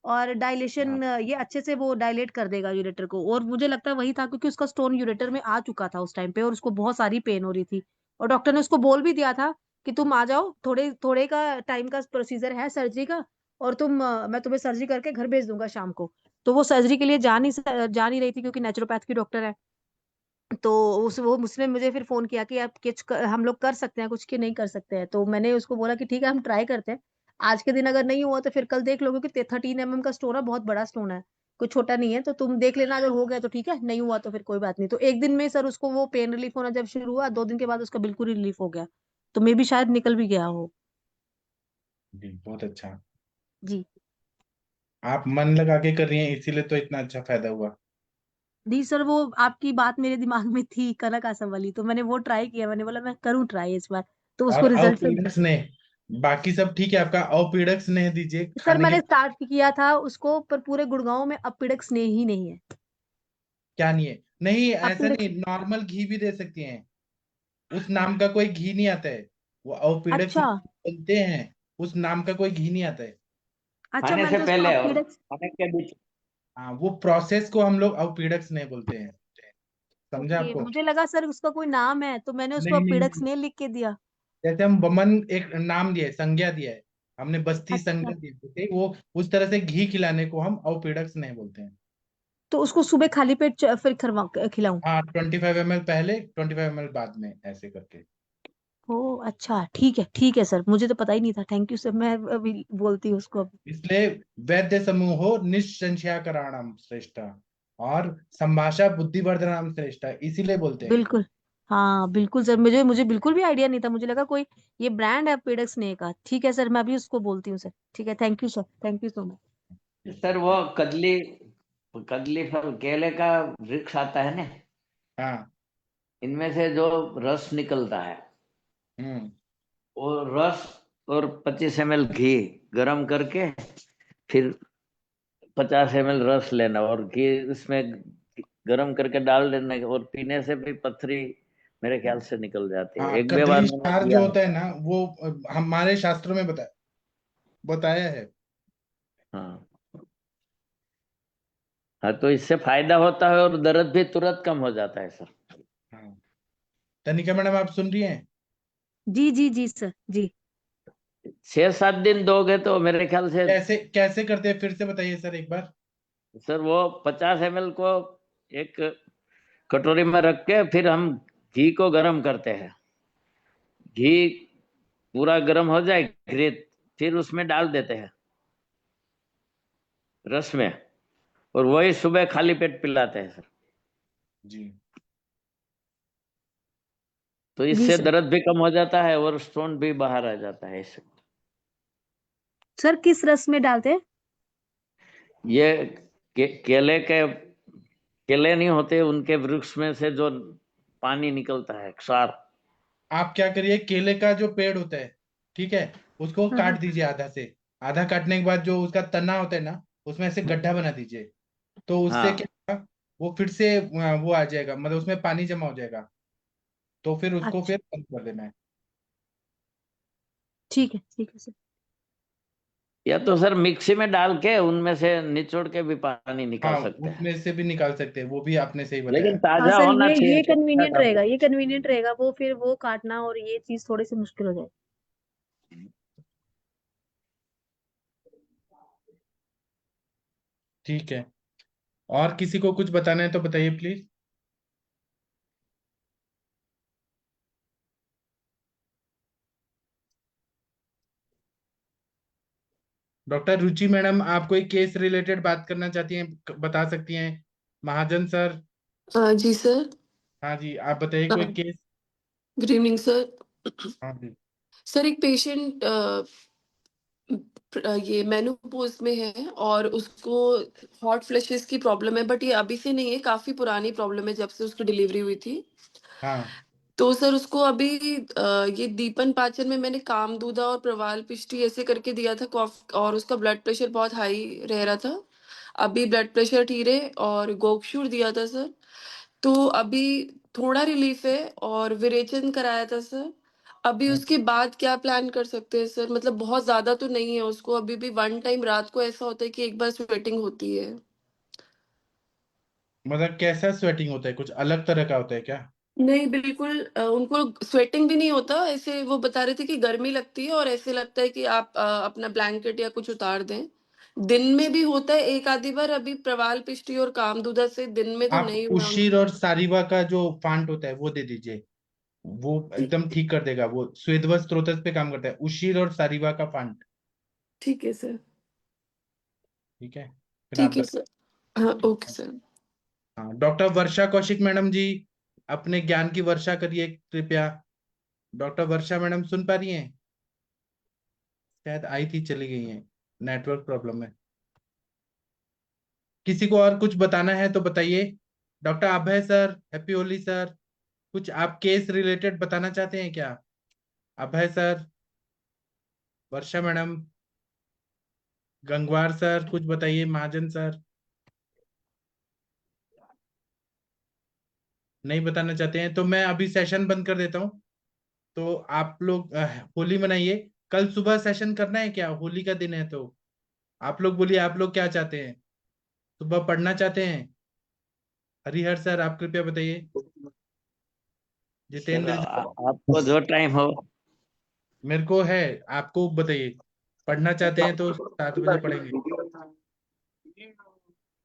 और हाँ, डायलेशन ये अच्छे से वो डायलेट कर देगा यूरेटर को। और मुझे लगता है वही था, क्योंकि उसका स्टोन यूरेटर में आ चुका था उस टाइम पे, और उसको बहुत सारी पेन हो रही थी। और डॉक्टर ने उसको बोल भी दिया था कि तुम आ जाओ, थोड़े थोड़े का टाइम का प्रोसीजर है सर्जरी का, और मैं तुम्हें सर्जरी करके घर भेज दूंगा शाम को। तो वो सर्जरी के लिए जा नहीं रही थी, क्योंकि नेचुरोपैथ की डॉक्टर है। तो उस वो उसने मुझे फिर फोन किया कि आप हम लोग कर सकते हैं कुछ कि नहीं कर सकते हैं। तो मैंने उसको बोला कि ठीक है हम ट्राई करते हैं, आज के दिन अगर नहीं हुआ तो फिर कल देख लोगे कि 13 mm का स्टोन है, बहुत बड़ा स्टोन है, कोई छोटा नहीं है। तो तुम देख लेना, अगर हो गया तो ठीक है, नहीं हुआ तो फिर कोई बात नहीं। तो एक दिन में सर उसको वो पेन रिलीफ होना जब शुरू हुआ, 2 दिन के बाद उसका बिल्कुल ही रिलीफ हो गया। तो मे भी शायद निकल भी गया हो। जी बहुत अच्छा। जी। आप मन लगा के कर रही हैं इसीलिए तो इतना अच्छा फायदा हुआ। जी सर, वो आपकी बात मेरे दिमाग में थी कनक आसम वाली, तो मैंने वो ट्राई किया, मैंने बोला मैं करूँ ट्राई इस बार, तो और उसको रिजल्ट से। अवपीड़क स्नेह, बाकी सब ठीक है आपका, अवपीड़क स्नेह दीजिए सर खाने के। मैंने स्टार्ट किया था उसको, पर पूरे गुड़गांव में अपीड़क स्नेह ही नहीं है। क्या नहीं है? नहीं ऐसा अपीड़क। नहीं, नॉर्मल घी भी दे सकती हैं, उस नाम का कोई घी नहीं आता है। वो अवपीड़क अच्छा। स्नेह बोलते हैं, उस नाम का कोई घी नहीं आता है। अच्छा, खाने मैंने से तो उसको पहले और अपीड़क। खाने के बीच। हाँ, वो प्रोसेस को हम लोग अवपीड़क स्नेह बोलते हैं। समझे ओके, आपको? मुझे लगा सर उसका कोई नाम है, तो मैंने उसको नहीं नहीं अपीड़क नहीं। स्नेह लिख के दिया। जैसे हम वमन एक नाम दिया है, संज्ञा दिया है, हमने बस्ती अच्छा, संज्ञा दी है, ठीक? वो उस तरह से घी खिलाने को हम अवपीड़क स्नेह बोलते हैं। तो उसको सुबह खाली पेट फिर खिलाऊं? हाँ, 25 ml पहले, 25 ml बाद में, ऐसे करके। ओ अच्छा, ठीक है सर, मुझे तो पता ही नहीं था, थैंक यू सर, मैं अभी बोलती हूँ उसको अभी। इसलिए वैद्य समूहो निःसंशयाकराणम श्रेष्ठा और संभाषा बुद्धिवर्धनम श्रेष्ठा, इसीलिए बोलते हैं। बिल्कुल। हाँ बिल्कुल सर, मुझे मुझे बिल्कुल भी आइडिया नहीं था, मुझे लगा कोई ये ब्रांड है अपीड़क स्नेह का। ठीक है सर, मैं अभी उसको बोलती हूँ सर। ठीक है, थैंक यू सर, thank you so much. Sir वो कदली कदली फल केले का वृक्ष आता है ना, हाँ। इनमें से जो रस निकलता है, हम्म। वो रस और 25 ml घी गरम करके फिर 50 ml रस लेना और घी इसमें गरम करके डाल देना, और पीने से भी पथरी मेरे ख्याल से निकल जाती है। हाँ, एक 2 बार कदली मैंने क्षार जो किया है। होता है ना, वो हमारे शास्त्रों में बताया है। हाँ हाँ, तो इससे फायदा होता है और दर्द भी तुरंत कम हो जाता है सर। हाँ। तनिका मैडम आप सुन रही हैं? जी जी जी सर जी। 6-7 दिन दोगे तो मेरे ख्याल से। कैसे कैसे करते हैं, फिर से बताइए सर एक बार। सर वो 50 ml को एक कटोरी में रख के फिर हम घी को गरम करते हैं। घी पूरा गरम हो जाए घृत, फिर उसमें डाल देते हैं रस में, और वही सुबह खाली पेट पिलाते हैं सर। जी। तो जी इससे सर। दर्द भी कम हो जाता है और स्टोन भी बाहर आ जाता है इससे। सर किस रस में डालते हैं? ये केले नहीं होते, उनके वृक्ष में से जो पानी निकलता है, क्षार। आप क्या करिए, केले का जो पेड़ होता है, ठीक है, उसको हाँ हाँ। काट दीजिए आधा से। आधा काटने के बाद जो उसका तना होता है ना, उसमें से गड्ढा बना दीजिए। तो उससे हाँ क्या होगा, वो फिर से वो आ जाएगा, मतलब उसमें पानी जमा हो जाएगा। तो फिर उसको अच्छा, फिर बंद कर देना है। ठीक है सर। या तो सर मिक्सी में डाल के उनमें से निचोड़ के भी पानी निकाल हाँ, सकते हैं, उसमें से भी निकाल सकते हैं, वो भी आपने सही लेकिन बताया। हाँ ताजा सर, होना चाहिए ये कच्चा कन्वीनियंट का रहेगा, भी। ये कन्वीनियंट रहेगा, वो फिर वो काटना और ये चीज थोड़ी सी मुश्किल हो जाए। ठीक है, और किसी को कुछ बताना है तो बताइए प्लीज। डॉक्टर रुचि मैडम, आप कोई केस रिलेटेड बात करना चाहती हैं, बता सकती हैं। महाजन सर। जी सर। हाँ जी, आप बताइए कोई केस। Good evening sir. हाँ जी। सर एक पेशेंट ये मेनोपॉज में है और उसको हॉट फ्लैशेस की प्रॉब्लम है, बट ये अभी से नहीं है, काफी पुरानी प्रॉब्लम है, जब से उसकी डिलीवरी हुई थी। हाँ। तो सर उसको अभी ये दीपन पाचन में मैंने कामदूदा और प्रवाल पिष्टी ऐसे करके दिया था कॉफ, और उसका ब्लड प्रेशर बहुत हाई रह रहा था। अभी ब्लड प्रेशर ठीक है, और गोक्षूर दिया था सर, तो अभी थोड़ा रिलीफ है, और विरेचन कराया था सर। अभी हम्म। उसके बाद क्या प्लान कर सकते हैं सर? मतलब बहुत ज्यादा तो नहीं है उसको, अभी भी वन टाइम रात को ऐसा होता है कि एक बार स्वेटिंग होती है। मतलब कैसा स्वेटिंग होता है, कुछ अलग तरह का होता है क्या? नहीं बिल्कुल, उनको स्वेटिंग भी नहीं होता ऐसे, वो बता रहे थे कि गर्मी लगती है और ऐसे लगता है कि आप अपना ब्लैंकेट या कुछ उतार दें, दिन में भी होता है एक आधी बार, अभी प्रवाल पिष्टी और कामदूदा से दिन में तो आप नहीं हुआ। उशीर और सारिवा का जो फांट होता है वो दे दीजिए, वो एकदम ठीक कर देगा। वो स्वेदवस स्त्रोतस पे काम करता है, उशीर और सारिवा का फांट। ठीक है सर। ठीक है, फिर आप ठीक है सर। हाँ ओके सर। हाँ, डॉक्टर वर्षा कौशिक मैडम जी, अपने ज्ञान की वर्षा करिए कृपया। डॉक्टर वर्षा मैडम सुन पा रही हैं? शायद आई थी, चली गई हैं, नेटवर्क प्रॉब्लम है। किसी को और कुछ बताना है तो बताइए। डॉक्टर अभय सर, हैप्पी होली सर, कुछ आप केस रिलेटेड बताना चाहते हैं क्या? अभय सर, वर्षा मैडम, गंगवार सर, कुछ बताइए। महाजन सर, नहीं बताना चाहते हैं तो मैं अभी सेशन बंद कर देता हूँ। तो आप लोग होली मनाइए। कल सुबह सेशन करना है क्या? होली का दिन है तो आप लोग बोलिए, आप लोग क्या चाहते हैं? सुबह पढ़ना चाहते हैं? हरिहर सर, आप कृपया बताइए। सर जितेंद्र जी, आपको जो टाइम हो। मेरे को है, आपको बताइए। पढ़ना चाहते हैं तो 7 बजे पढ़ेंगे।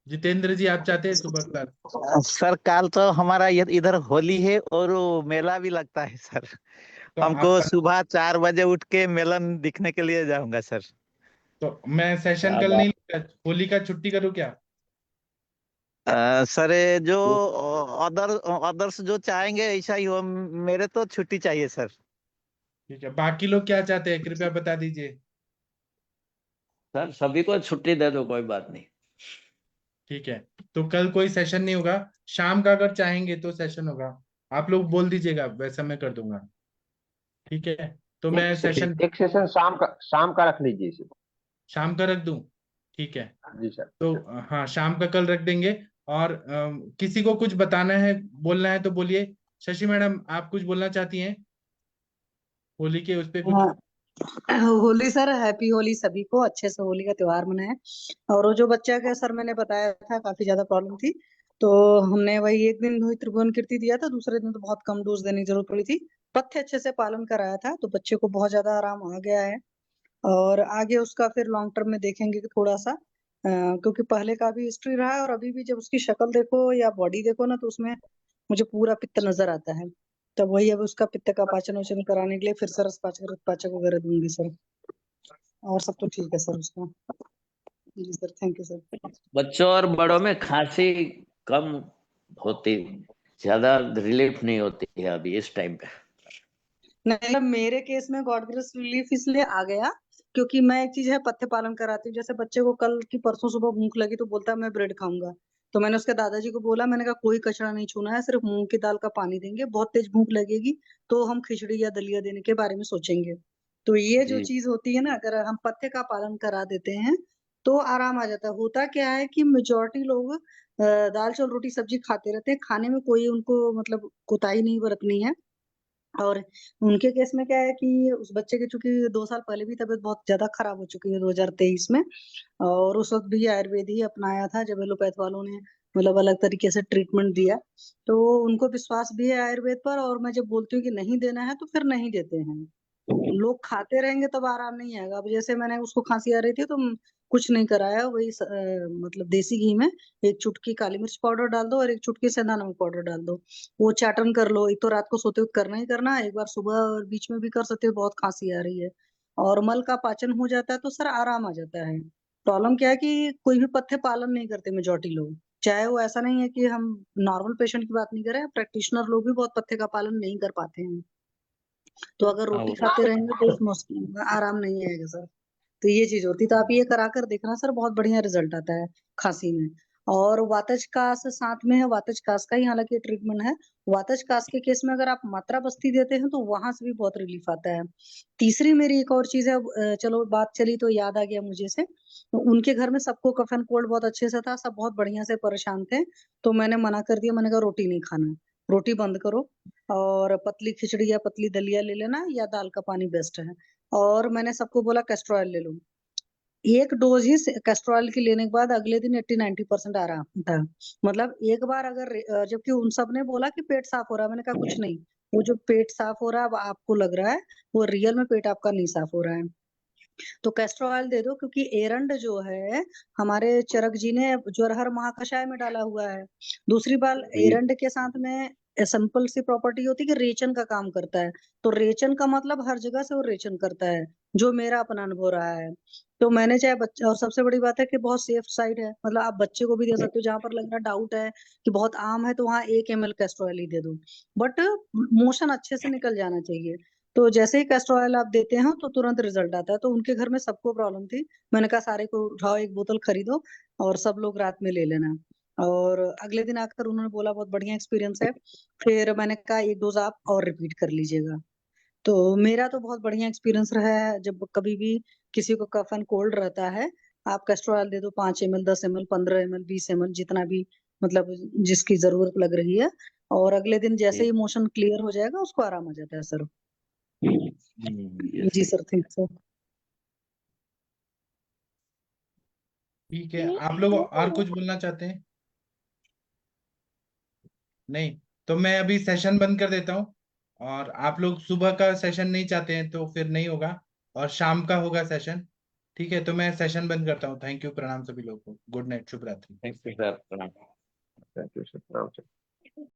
जितेंद्र जी, आप चाहते हैं सुबह क्लास? सर कल तो हमारा इधर होली है और वो मेला भी लगता है सर। तो हमको आप, सुबह 4 बजे उठ के मेलन दिखने के लिए जाऊंगा सर। तो मैं सेशन क्या कल बात। नहीं लूंगा, होली का छुट्टी करूँ क्या? सर ये जो अदर्स जो चाहेंगे ऐसा ही हो, मेरे तो छुट्टी चाहिए सर। ठीक है, बाकी लोग क्या चाहते हैं कृपया बता दीजिए। सर सभी को छुट्टी दे दो, कोई बात नहीं। ठीक है, तो कल कोई सेशन नहीं होगा। शाम का अगर चाहेंगे तो सेशन होगा, आप लोग बोल दीजिएगा, वैसा मैं कर दूंगा। ठीक है, तो मैं सेशन एक सेशन शाम का रख लीजिए इसे। शाम का रख दूं? ठीक है, जी सर। तो हाँ, शाम का कल रख देंगे। और किसी को कुछ बताना है, बोलना है तो बोलिए। शशि मैडम, आप कुछ बोलना चाहती हैं होली के उस पे कुछ? होली सर, हैप्पी होली सभी को, अच्छे से होली का त्योहार मनाएं। और वो जो बच्चा का सर मैंने बताया था काफी ज्यादा प्रॉब्लम थी, तो हमने वही एक दिन हुई त्रिभुवन कीर्ति दिया था, दूसरे दिन तो बहुत कम डोज देने की जरूरत पड़ी थी। पथ्य अच्छे से पालन कराया था तो बच्चे को बहुत ज्यादा आराम आ गया है। और आगे उसका फिर लॉन्ग टर्म में देखेंगे कि थोड़ा सा क्योंकि पहले का भी हिस्ट्री रहा है और अभी भी जब उसकी शक्ल देखो या बॉडी देखो ना तो उसमें मुझे पूरा पित्त नजर आता है। तब वही अब उसका पित्त का पाचन वाचन कराने के लिए फिर सरस पाचक रक्त पाचक वगैरह दूंगी सर। और सब तो ठीक है सर उसका। जी सर, थैंक यू सर। बच्चों और बड़ों में खांसी कम होती, ज्यादा रिलीफ नहीं होती है अभी इस टाइम पे। नहीं मतलब मेरे केस में गॉड ग्रेस रिलीफ इसलिए आ गया क्योंकि मैं एक चीज है पथ्य पालन कराती हूँ। जैसे बच्चे को कल की परसों सुबह भूख लगी तो बोलता है मैं ब्रेड खाऊंगा, तो मैंने उसके दादाजी को बोला, मैंने कहा कोई कचरा नहीं छूना है, सिर्फ मूंग की दाल का पानी देंगे, बहुत तेज भूख लगेगी तो हम खिचड़ी या दलिया देने के बारे में सोचेंगे। तो ये जो जी चीज होती है ना, अगर हम पथ्य का पालन करा देते हैं तो आराम आ जाता है। होता क्या है कि मेजोरिटी लोग दाल चावल रोटी सब्जी खाते रहते हैं, खाने में कोई उनको मतलब कोताही नहीं बरतनी है। और उनके केस में क्या है कि उस बच्चे की चूंकि 2 साल पहले भी तबीयत बहुत ज्यादा खराब हो चुकी है 2023 में, और उस वक्त भी आयुर्वेद ही अपनाया था जब एलोपैथ वालों ने मतलब अलग तरीके से ट्रीटमेंट दिया। तो उनको विश्वास भी है आयुर्वेद पर, और मैं जब बोलती हूँ कि नहीं देना है तो फिर नहीं देते हैं। लोग खाते रहेंगे तब आराम नहीं आएगा। अब जैसे मैंने उसको खांसी आ रही थी तो कुछ नहीं कराया, वही मतलब देसी घी में एक चुटकी काली मिर्च पाउडर डाल दो और एक चुटकी सेंधा नमक पाउडर डाल दो, वो चाटन कर लो। एक तो रात को सोते हुए करना ही करना, एक बार सुबह और बीच में भी कर सकते हो, बहुत खांसी आ रही है और मल का पाचन हो जाता है तो सर आराम आ जाता है। प्रॉब्लम क्या है कि कोई भी पथ्य पालन नहीं करते मेजोरिटी लोग, चाहे वो ऐसा नहीं है कि हम नॉर्मल पेशेंट की बात नहीं कर रहे हैं, प्रैक्टिशनर लोग भी बहुत पथ्य का पालन नहीं कर पाते हैं। तो अगर हाँ, रोटी खाते रहेंगे तो उस मुश्किल आराम नहीं आएगा सर। तो ये चीज होती है, तो आप ये करा कर देखना सर, बहुत बढ़िया रिजल्ट आता है खांसी में। और वातजकास साथ में है, वातजकास का ही हालांकि ट्रीटमेंट है। वातजकास के केस में अगर आप मात्रा बस्ती देते हैं तो वहां से भी बहुत रिलीफ आता है। तीसरी मेरी एक और चीज है, चलो बात चली तो याद आ गया मुझे से, तो उनके घर में सबको कफ एंड कोल्ड बहुत अच्छे से था, सब बहुत बढ़िया से परेशान थे, तो मैंने मना कर दिया, मैंने कहा रोटी नहीं खाना, रोटी बंद करो और पतली खिचड़ी या पतली दलिया ले लेना या दाल का पानी बेस्ट है। और मैंने सबको बोला कैस्ट्रॉयल ले लो। एक डोज ही कैस्ट्रॉयल की लेने के बाद अगले दिन 80-90% आराम था। मतलब एक बार अगर जबकि उन सब ने बोला कि पेट साफ हो रहा है, मैंने कहा कुछ नहीं, वो जो पेट साफ हो रहा है अब आपको लग रहा है, वो रियल में पेट आपका नहीं साफ हो रहा है। तो कैस्टर ऑयल दे दो, क्योंकि एरंड जो है हमारे चरक जी ने ज्वरहर महाकषाय में डाला हुआ है। दूसरी बात, एरंड के साथ में सिंपल सी प्रॉपर्टी होती है कि रेचन का काम करता है। तो रेचन का मतलब हर जगह से वो रेचन करता है, जो मेरा अपना अनुभव रहा है। तो मैंने चाहे बच्चे, और सबसे बड़ी बात है कि बहुत सेफ साइड है, मतलब आप बच्चे को भी दे सकते हो। जहां पर लग रहा डाउट है कि बहुत आम है, तो वहां 1 ml कैस्टर ऑयल ही दे दो, बट मोशन अच्छे से निकल जाना चाहिए। तो जैसे ही कैस्टर ऑयल आप देते हैं तो तुरंत रिजल्ट आता है। तो उनके घर में सबको प्रॉब्लम थी। मैंने कहा सारे को उठाओ, 1 बोतल खरीदो और सब लोग रात में ले लेना। और अगले दिन आकर उन्होंने बोला बहुत बढ़िया एक्सपीरियंस है। फिर मैंने कहा 1 डोज आप और रिपीट कर लीजिएगा। तो मेरा तो बहुत बढ़िया एक्सपीरियंस रहा है। जब कभी भी किसी को कफ एंड कोल्ड रहता है, आप कैस्टर ऑयल दे दो 5 ml, 10 ml, 15 ml, 20 ml, जितना भी मतलब जिसकी जरूरत लग रही है। और अगले दिन जैसे ही मोशन क्लियर हो जाएगा, उसको आराम आ जाता है सर। जी सर, थैंक सर। ठीक है, आप लोग और कुछ बोलना चाहते हैं? नहीं, तो मैं अभी सेशन बंद कर देता हूँ। और आप लोग सुबह का सेशन नहीं चाहते हैं तो फिर नहीं होगा, और शाम का होगा सेशन। ठीक है, तो मैं सेशन बंद करता हूँ। थैंक यू, प्रणाम सभी लोगों को। गुड नाइट, शुभ रात्रि। थैंक यू सर, प्रणाम। थैंक यू सर, प्रणाम सर।